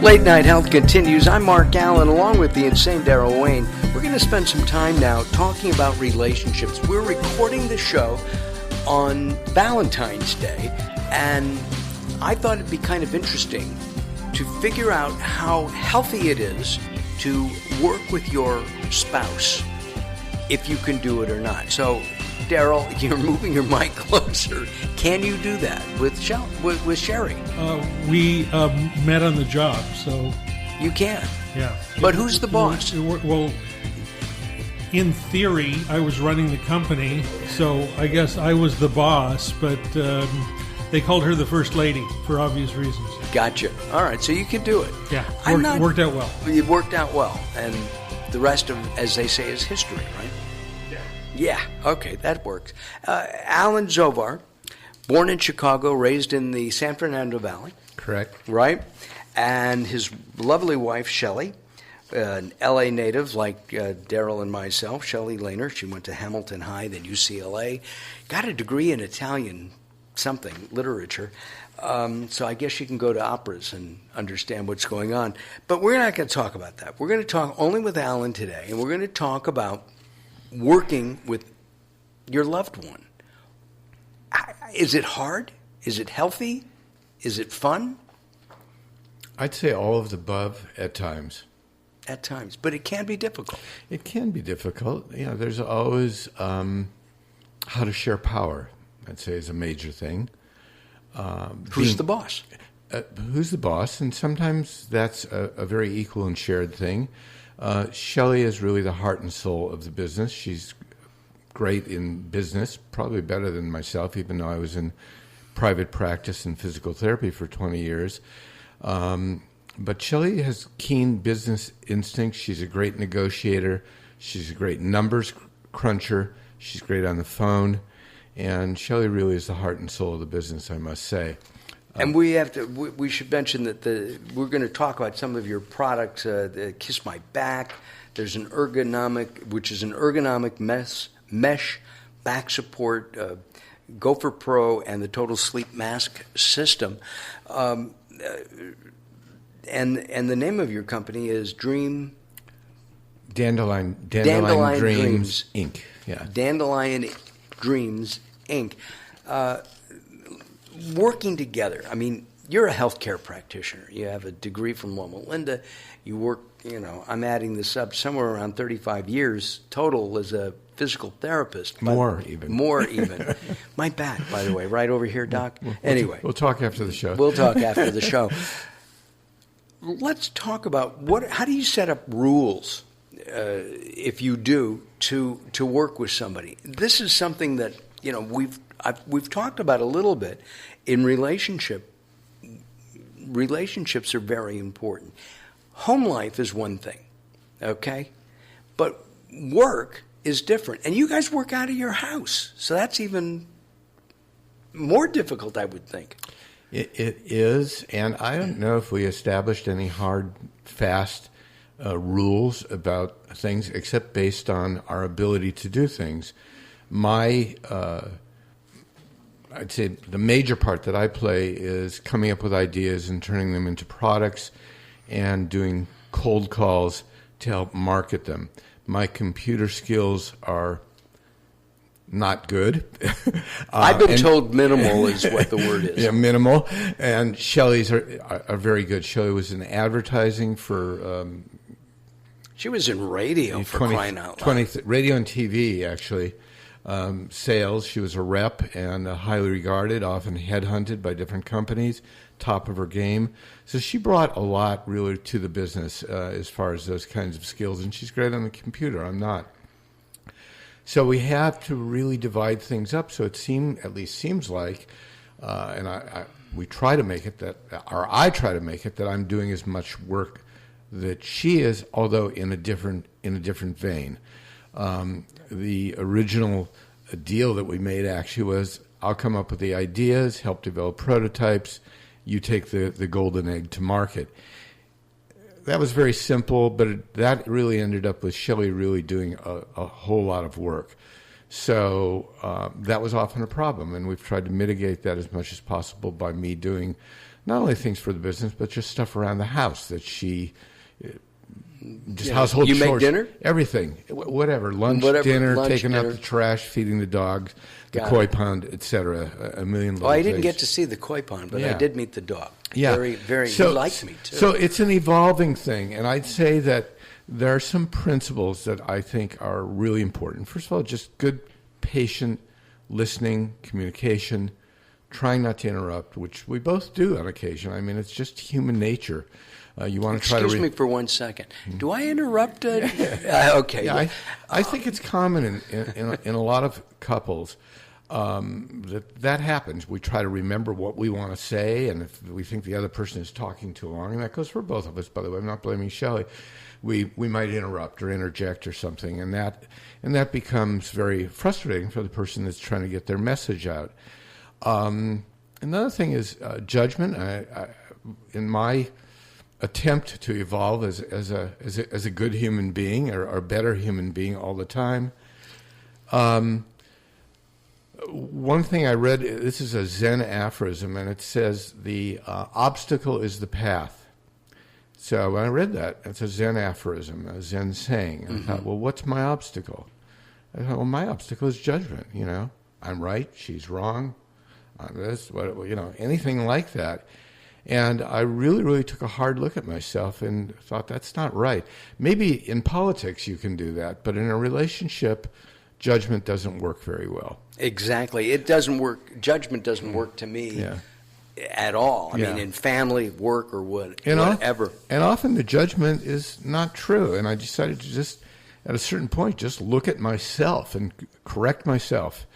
Late Night Health continues. I'm Mark Allen, along with the insane Daryl Wayne. We're going to spend some time now talking about relationships. We're recording the show on Valentine's Day, and I thought it'd be kind of interesting to figure out how healthy it is to work with your spouse, if you can do it or not. So, Daryl, you're moving your mic closer. Can you do that with Sherry? We met on the job, so... You can? Yeah. But who's the boss? Well, in theory, I was running the company, so I guess I was the boss, but they called her the first lady for obvious reasons. Gotcha. All right, so you can do it. Yeah, worked out well. It worked out well, and the rest of, as they say, is history, right? Yeah, okay, that works. Alan Zovar, born in Chicago, raised in the San Fernando Valley. Correct. Right? And his lovely wife, Shelley, an L.A. native like Daryl and myself, Shelley Lehner. She went to Hamilton High, then UCLA, got a degree in Italian literature. So I guess you can go to operas and understand what's going on. But we're not going to talk about that. We're going to talk only with Alan today, and we're going to talk about working with your loved one. Is it hard? Is it healthy? Is it fun? I'd say all of the above at times. At times, but it can be difficult. It can be difficult. You know, there's always how to share power, I'd say, is a major thing. Who's the boss? Who's the boss? And sometimes that's a very equal and shared thing. Shelley is really the heart and soul of the business. She's great in business, probably better than myself, even though I was in private practice and physical therapy for 20 years. But Shelley has keen business instincts. She's a great negotiator. She's a great numbers cruncher. She's great on the phone. And Shelley really is the heart and soul of the business, I must say. And we should mention that we're going to talk about some of your products, the Kiss My Back. There's an ergonomic mesh back support, Gopher Pro, and the Total Sleep Mask System. And the name of your company is Dandelion Dreams Inc. Yeah. Dandelion Dreams Inc. Working together. I mean, you're a healthcare practitioner. You have a degree from Loma Linda. You work, I'm adding this up, somewhere around 35 years total as a physical therapist. More even. My back, by the way, right over here, Doc. Anyway. We'll talk after the show. We'll talk after the show. Let's talk about how do you set up rules, if you do, to work with somebody. This is something that, we've talked about a little bit in relationship. Relationships are very important. Home life is one thing, okay? But work is different. And you guys work out of your house, so that's even more difficult, I would think. It is, and I don't know if we established any hard, fast rules about things, except based on our ability to do things. I'd say the major part that I play is coming up with ideas and turning them into products and doing cold calls to help market them. My computer skills are not good. I've been told minimal is what the word is. Yeah, minimal. And Shelley's are very good. Shelley was in advertising for... she was in radio for crying out loud. Radio and TV, actually. Sales. She was a rep and highly regarded, often headhunted by different companies, top of her game. So she brought a lot really to the business as far as those kinds of skills, and she's great on the computer. I'm not. So we have to really divide things up. So it seems like, and we try to make it I try to make it that I'm doing as much work that she is, although in a different vein. The original deal that we made actually was I'll come up with the ideas, help develop prototypes, you take the golden egg to market. That was very simple, but that really ended up with Shelley really doing a whole lot of work. So that was often a problem, and we've tried to mitigate that as much as possible by me doing not only things for the business, but just stuff around the house that she, just household chores. You make dinner? Everything. Whatever. Lunch, dinner, taking out the trash, feeding the dogs, the koi pond, etc. A million little I didn't things. get to see the koi pond, but I did meet the dog. Yeah. Very, he liked me, too. So it's an evolving thing, and I'd say that there are some principles that I think are really important. First of all, just good, patient listening, communication, trying not to interrupt, which we both do on occasion. I mean, it's just human nature. You want to try to... Excuse me for 1 second. Do I interrupt? Okay. Yeah, I think it's common in a lot of couples that happens. We try to remember what we want to say, and if we think the other person is talking too long, and that goes for both of us, by the way, I'm not blaming Shelley, we might interrupt or interject or something, and that becomes very frustrating for the person that's trying to get their message out. Another thing is judgment. In my attempt to evolve as a good human being or a better human being all the time, one thing I read, this is a Zen aphorism, and it says the obstacle is the path. So when I read that, it's a Zen aphorism, a Zen saying. And I thought, well, what's my obstacle? I thought, well, my obstacle is judgment. I'm right, she's wrong. This, anything like that. And I really, really took a hard look at myself and thought, that's not right. Maybe in politics you can do that, but in a relationship, judgment doesn't work very well. Exactly. It doesn't work. Judgment doesn't work to me at all. I mean, in family, work, or whatever. And often the judgment is not true. And I decided to just, at a certain point, just look at myself and correct myself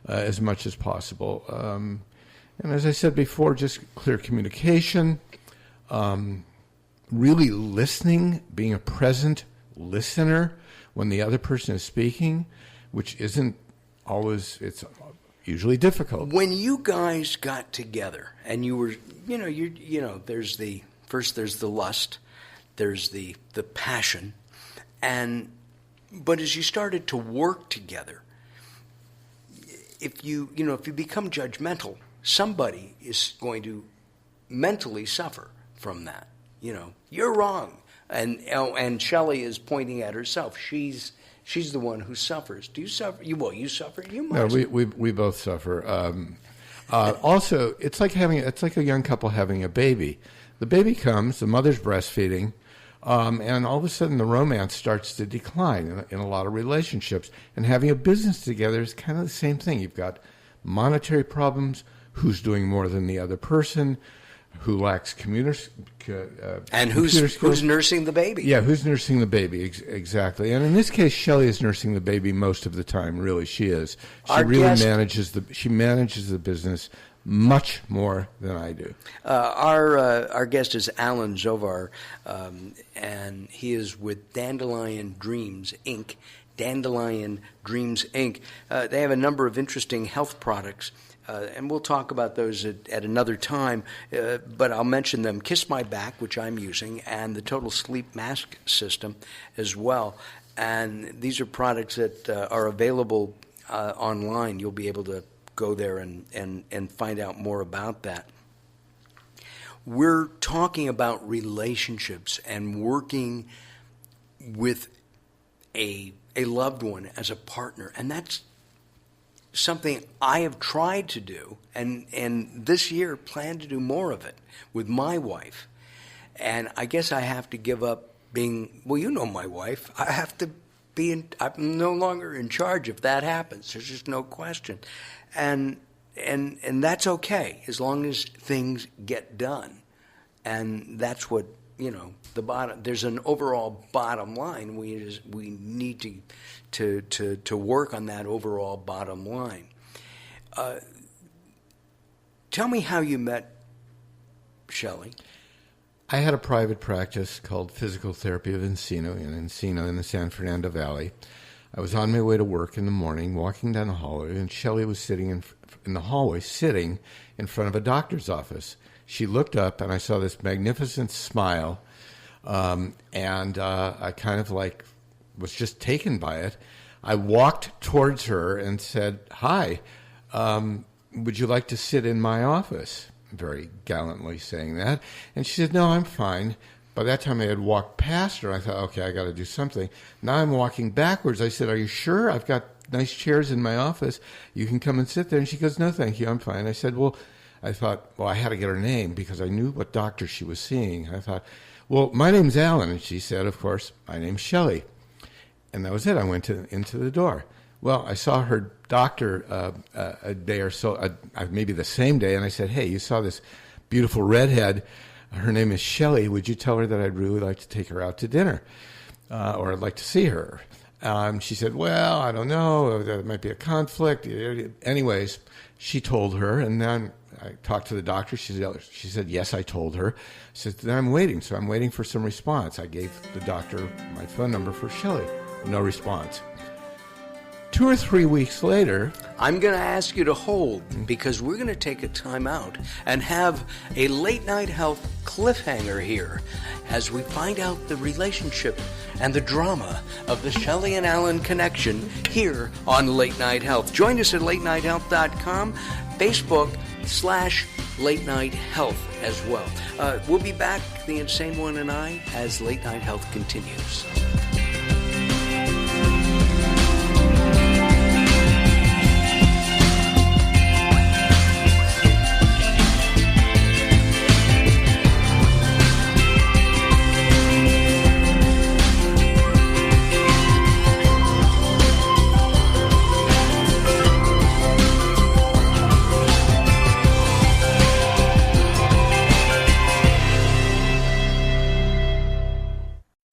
as much as possible. And as I said before, just clear communication, really listening, being a present listener when the other person is speaking, which isn't always, it's usually difficult. When you guys got together and you were, there's the lust, there's the passion, but as you started to work together, if you become judgmental, somebody is going to mentally suffer from that. You're wrong. And Shelley is pointing at herself. She's the one who suffers. Do you suffer? You suffer. You must. No, we both suffer. Also, it's like a young couple having a baby. The baby comes, the mother's breastfeeding, and all of a sudden the romance starts to decline in a lot of relationships. And having a business together is kind of the same thing. You've got monetary problems. Who's doing more than the other person? Who lacks and who's nursing the baby? Yeah, who's nursing the baby? Exactly. And in this case, Shelley is nursing the baby most of the time. Really, she is. She manages the business much more than I do. Our guest is Alan Zovar, and he is with Dandelion Dreams Inc. Dandelion Dreams Inc. They have a number of interesting health products. And we'll talk about those at another time, but I'll mention them. Kiss My Back, which I'm using, and the Total Sleep Mask System as well. And these are products that are available online. You'll be able to go there and find out more about that. We're talking about relationships and working with a loved one as a partner, and that's something I have tried to do, and this year plan to do more of it with my wife. And I guess I have to give up being, my wife. I have to I'm no longer in charge if that happens. There's just no question. And that's okay as long as things get done. And that's what, the bottom, there's an overall bottom line. We need to work on that overall bottom line. Tell me how you met Shelley. I had a private practice called Physical Therapy of Encino in the San Fernando Valley. I was on my way to work in the morning, walking down the hallway, and Shelley was sitting in the hallway, sitting in front of a doctor's office. She looked up, and I saw this magnificent smile, and I kind of was just taken by it. I walked towards her and said, "Hi, would you like to sit in my office?" Very gallantly saying that. And she said, "No, I'm fine." By that time, I had walked past her. I thought, okay, I got to do something. Now I'm walking backwards. I said, "Are you sure? I've got nice chairs in my office. You can come and sit there." And she goes, "No, thank you. I'm fine." I said, I thought, I had to get her name because I knew what doctor she was seeing. I thought, "Well, my name's Alan." And she said, "Of course, my name's Shelley." And that was it. I went into the door. Well, I saw her doctor a day or so, maybe the same day, and I said, "Hey, you saw this beautiful redhead. Her name is Shelley. Would you tell her that I'd really like to take her out to dinner, or I'd like to see her?" She said, "Well, I don't know. There might be a conflict." Anyways, she told her, and then I talked to the doctor. She said, "Yes, I told her." I said, "Then I'm waiting." So I'm waiting for some response. I gave the doctor my phone number for Shelley. No response. 2 or 3 weeks later, I'm going to ask you to hold because we're going to take a time out and have a Late Night Health cliffhanger here as we find out the relationship and the drama of the Shelley and Alan connection here on Late Night Health. Join us at latenighthealth.com, Facebook/Late Night Health as well. We'll be back, the Insane One and I, as Late Night Health continues.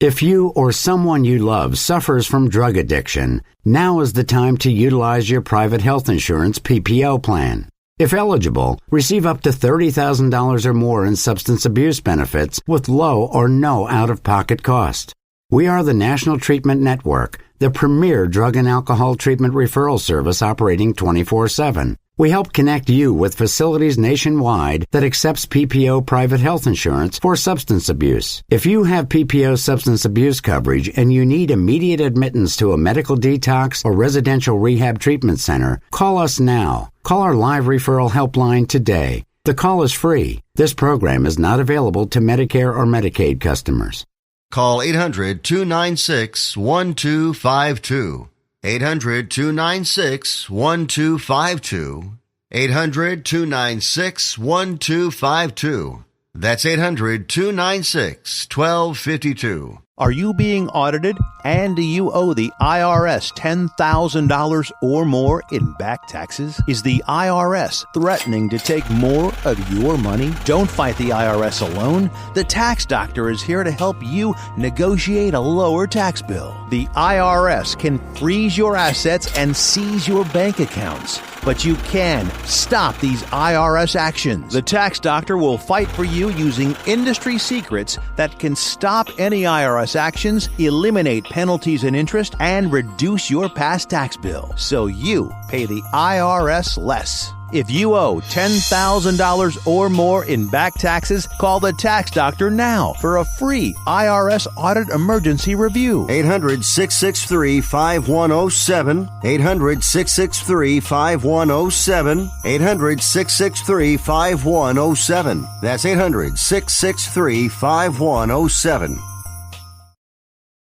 If you or someone you love suffers from drug addiction, now is the time to utilize your private health insurance PPO plan. If eligible, receive up to $30,000 or more in substance abuse benefits with low or no out-of-pocket cost. We are the National Treatment Network, the premier drug and alcohol treatment referral service operating 24/7. We help connect you with facilities nationwide that accepts PPO private health insurance for substance abuse. If you have PPO substance abuse coverage and you need immediate admittance to a medical detox or residential rehab treatment center, call us now. Call our live referral helpline today. The call is free. This program is not available to Medicare or Medicaid customers. Call 800-296-1252. 800-296-1252. 800-296-1252. That's 800-296-1252. Are you being audited and do you owe the IRS $10,000 or more in back taxes? Is the IRS threatening to take more of your money? Don't fight the IRS alone. The Tax Doctor is here to help you negotiate a lower tax bill. The IRS can freeze your assets and seize your bank accounts, but you can stop these IRS actions. The Tax Doctor will fight for you using industry secrets that can stop any IRS actions, eliminate penalties and interest, and reduce your past tax bill so you pay the IRS less. If you owe $10,000 or more in back taxes, call the Tax Doctor now for a free IRS audit emergency review. 800-663-5107. 800-663-5107. 800-663-5107. That's 800-663-5107.